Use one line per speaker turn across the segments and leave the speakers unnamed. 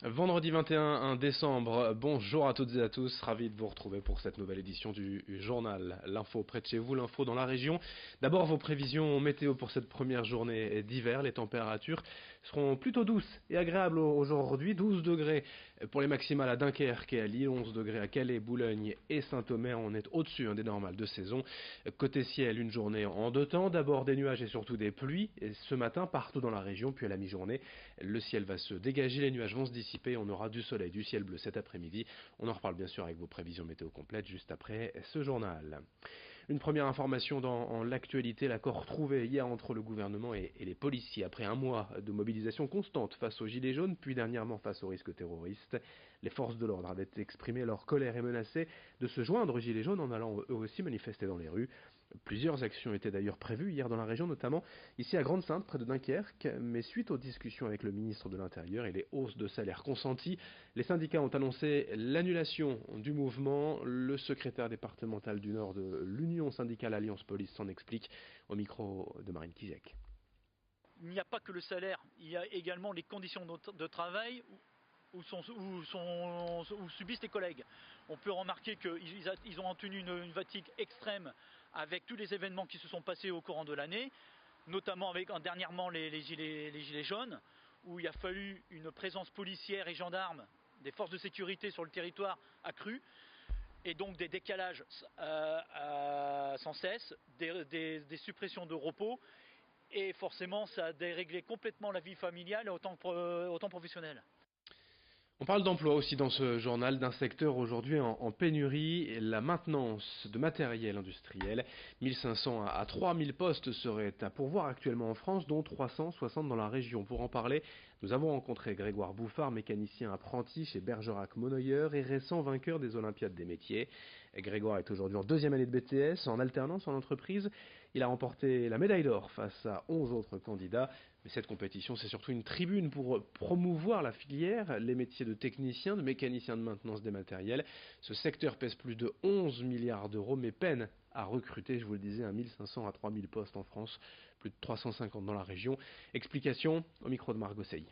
Vendredi 21 décembre, bonjour à toutes et à tous, ravi de vous retrouver pour cette nouvelle édition du journal. L'info près de chez vous, l'info dans la région. D'abord vos prévisions météo pour cette première journée d'hiver. Les températures seront plutôt douces et agréables aujourd'hui. 12 degrés pour les maximales à Dunkerque et à Lille, 11 degrés à Calais, Boulogne et Saint-Omer. On est au-dessus des normales de saison. Côté ciel, une journée en deux temps. D'abord des nuages et surtout des pluies. Et ce matin partout dans la région, puis à la mi-journée, le ciel va se dégager, les nuages vont se dissiper, on aura du soleil, du ciel bleu cet après-midi. On en reparle bien sûr avec vos prévisions météo complètes juste après ce journal. Une première information dans l'actualité, l'accord trouvé hier entre le gouvernement et les policiers après un mois de mobilisation constante face aux gilets jaunes, puis dernièrement face aux risques terroristes. Les forces de l'ordre avaient exprimé leur colère et menacé de se joindre aux gilets jaunes en allant eux aussi manifester dans les rues. Plusieurs actions étaient d'ailleurs prévues hier dans la région, notamment ici à Grande-Synthe, près de Dunkerque, mais suite aux discussions avec le ministre de l'Intérieur et les hausses de salaire consenties, les syndicats ont annoncé l'annulation du mouvement. Le secrétaire départemental du Nord de l'Union syndicale Alliance Police s'en explique au micro de Marine Kizek.
Il n'y a pas que le salaire, il y a également les conditions de travail où subissent les collègues. On peut remarquer qu'ils ont tenu une fatigue extrême avec tous les événements qui se sont passés au courant de l'année, notamment avec dernièrement les gilets jaunes, où il a fallu une présence policière et gendarme, des forces de sécurité sur le territoire accrue, et donc des décalages sans cesse, des suppressions de repos, et forcément ça a déréglé complètement la vie familiale autant professionnelle.
On parle d'emploi aussi dans ce journal, d'un secteur aujourd'hui en pénurie, la maintenance de matériel industriel. 1500 à 3000 postes seraient à pourvoir actuellement en France, dont 360 dans la région. Pour en parler, nous avons rencontré Grégoire Bouffard, mécanicien apprenti chez Bergerac Monnoyeur et récent vainqueur des Olympiades des métiers. Grégoire est aujourd'hui en deuxième année de BTS, en alternance en entreprise. Il a remporté la médaille d'or face à 11 autres candidats. Mais cette compétition, c'est surtout une tribune pour promouvoir la filière, les métiers de technicien, de mécanicien de maintenance des matériels. Ce secteur pèse plus de 11 milliards d'euros, mais peine à recruter, je vous le disais, 1500 à 3000 postes en France, plus de 350 dans la région. Explication au micro de Margot Sey.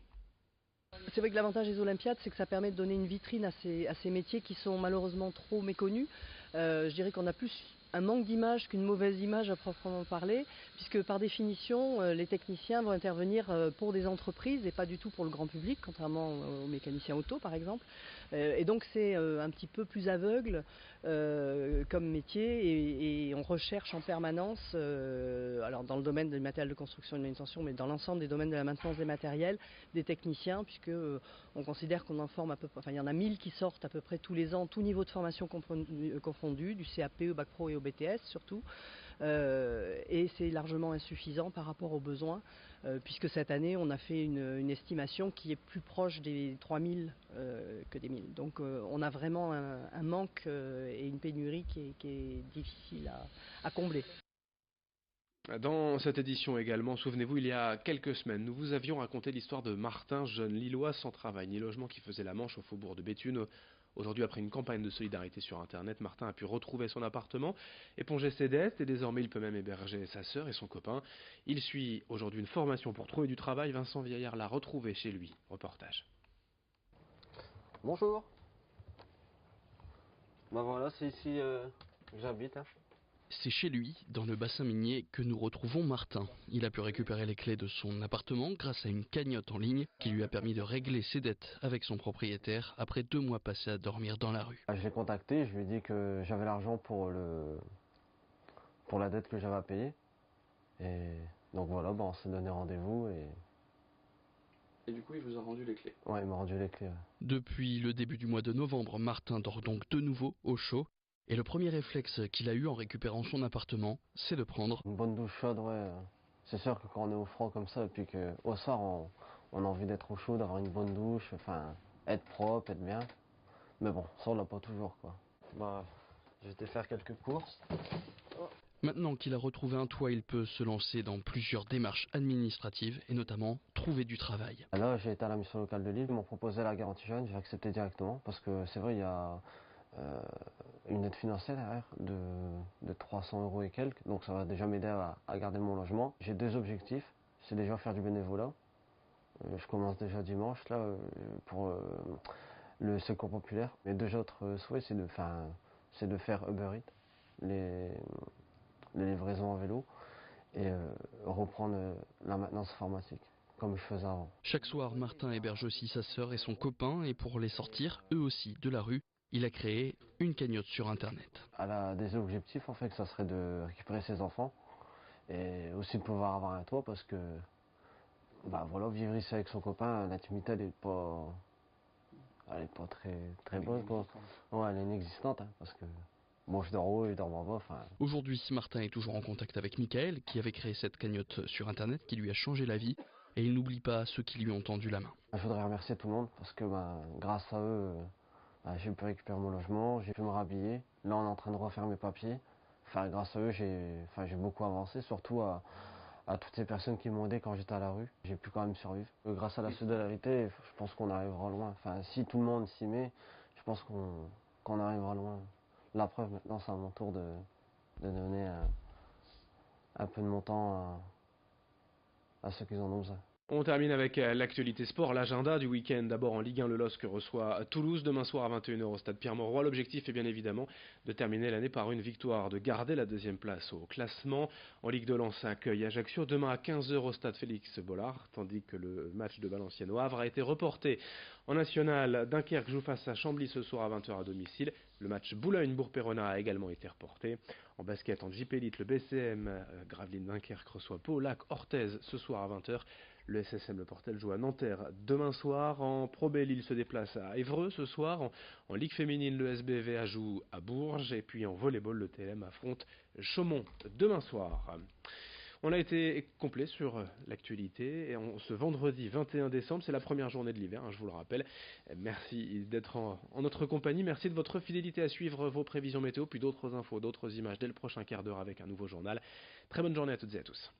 C'est vrai que l'avantage des Olympiades, c'est que ça permet de donner une vitrine à ces métiers qui sont malheureusement trop méconnus. Je dirais qu'on a plus un manque d'image qu'une mauvaise image à proprement parler, puisque par définition, les techniciens vont intervenir pour des entreprises et pas du tout pour le grand public, contrairement aux mécaniciens auto par exemple. Et donc c'est un petit peu plus aveugle comme métier et on recherche en permanence, alors dans le domaine du matériel de construction et de manutention, mais dans l'ensemble des domaines de la maintenance des matériels, des techniciens, puisque on considère qu'on en forme à peu près, enfin il y en a 1000 qui sortent à peu près tous les ans, tout niveau de formation confondu, du CAP au Bac Pro et au BTS surtout, et c'est largement insuffisant par rapport aux besoins, puisque cette année on a fait une estimation qui est plus proche des 3000 que des 1000. Donc on a vraiment un manque et une pénurie qui est difficile à combler.
Dans cette édition également, souvenez-vous, il y a quelques semaines, nous vous avions raconté l'histoire de Martin, jeune Lillois sans travail ni logement qui faisait la manche au faubourg de Béthune. Aujourd'hui, après une campagne de solidarité sur Internet, Martin a pu retrouver son appartement, éponger ses dettes et désormais il peut même héberger sa sœur et son copain. Il suit aujourd'hui une formation pour trouver du travail. Vincent Vieillard l'a retrouvé chez lui. Reportage.
Bonjour. Bah voilà, c'est ici que j'habite.
C'est chez lui, dans le bassin minier, que nous retrouvons Martin. Il a pu récupérer les clés de son appartement grâce à une cagnotte en ligne qui lui a permis de régler ses dettes avec son propriétaire après 2 mois passés à dormir dans la rue.
Je l'ai contacté, je lui ai dit que j'avais l'argent pour la dette que j'avais à payer. Et donc voilà, on s'est donné rendez-vous
Et du coup, il vous a rendu les clés.
Ouais, il m'a rendu les clés. Ouais.
Depuis le début du mois de novembre, Martin dort donc de nouveau au chaud. Et le premier réflexe qu'il a eu en récupérant son appartement, c'est de prendre
Une bonne douche chaude, ouais. C'est sûr que quand on est au froid comme ça, et puis qu'au soir on a envie d'être au chaud, d'avoir une bonne douche, enfin être propre, être bien. Mais bon, ça on l'a pas toujours quoi. Bah, j'ai été faire quelques courses.
Maintenant qu'il a retrouvé un toit, il peut se lancer dans plusieurs démarches administratives et notamment trouver du travail.
Là, j'ai été à la mission locale de Lille, ils m'ont proposé la garantie jeune, j'ai accepté directement parce que c'est vrai, il y a une aide financière derrière de 300 € et quelques, donc ça va déjà m'aider à garder mon logement. J'ai 2 objectifs, c'est déjà faire du bénévolat Je commence déjà dimanche là pour le secours populaire. Mes deux autres souhaits, c'est de faire Uber Eats, les livraisons en vélo, et reprendre la maintenance informatique, comme je faisais avant.
Chaque soir, Martin héberge aussi sa sœur et son copain, et pour les sortir, eux aussi, de la rue, il a créé une cagnotte sur Internet.
Elle a des objectifs en fait, que ça serait de récupérer ses enfants, et aussi de pouvoir avoir un toit, parce que voilà, vivre ici avec son copain, l'intimité elle est pas très bonne quoi. Ouais, elle est inexistante, hein, parce que bon, je dors haut, je dors en bas.
Aujourd'hui, Martin est toujours en contact avec Michael, qui avait créé cette cagnotte sur Internet, qui lui a changé la vie, et il n'oublie pas ceux qui lui ont tendu la main.
Je voudrais remercier tout le monde, parce que grâce à eux, j'ai pu récupérer mon logement, j'ai pu me rhabiller. Là, on est en train de refaire mes papiers. Grâce à eux, j'ai beaucoup avancé, surtout à toutes ces personnes qui m'ont aidé quand j'étais à la rue. J'ai pu quand même survivre. Grâce à la solidarité, je pense qu'on arrivera loin. Si tout le monde s'y met, je pense qu'on arrivera loin. La preuve, maintenant, c'est à mon tour de donner un peu de mon temps à ceux qui en ont besoin.
On termine avec l'actualité sport, l'agenda du week-end. D'abord en Ligue 1, le LOSC reçoit Toulouse demain soir à 21h au stade Pierre-Mauroy. L'objectif est bien évidemment de terminer l'année par une victoire, de garder la deuxième place au classement. En Ligue 2, Lens accueille Ajaccio demain à 15h au stade Félix Bollard, tandis que le match de Valenciennes au Havre a été reporté. En national, Dunkerque joue face à Chambly ce soir à 20h à domicile. Le match Boulogne-Bourg-Péronat a également été reporté. En basket, en JP Elite, le BCM Gravelines Dunkerque reçoit Pau-Lac-Orthez ce soir à 20h. Le SSM Le Portel joue à Nanterre demain soir. En Pro B, Lille se déplace à Évreux ce soir. En Ligue féminine, le SBVA joue à Bourges. Et puis en volleyball, le TLM affronte Chaumont demain soir. On a été complet sur l'actualité. Et ce vendredi 21 décembre, c'est la première journée de l'hiver, je vous le rappelle. Merci d'être en notre compagnie. Merci de votre fidélité à suivre vos prévisions météo, puis d'autres infos, d'autres images dès le prochain quart d'heure avec un nouveau journal. Très bonne journée à toutes et à tous.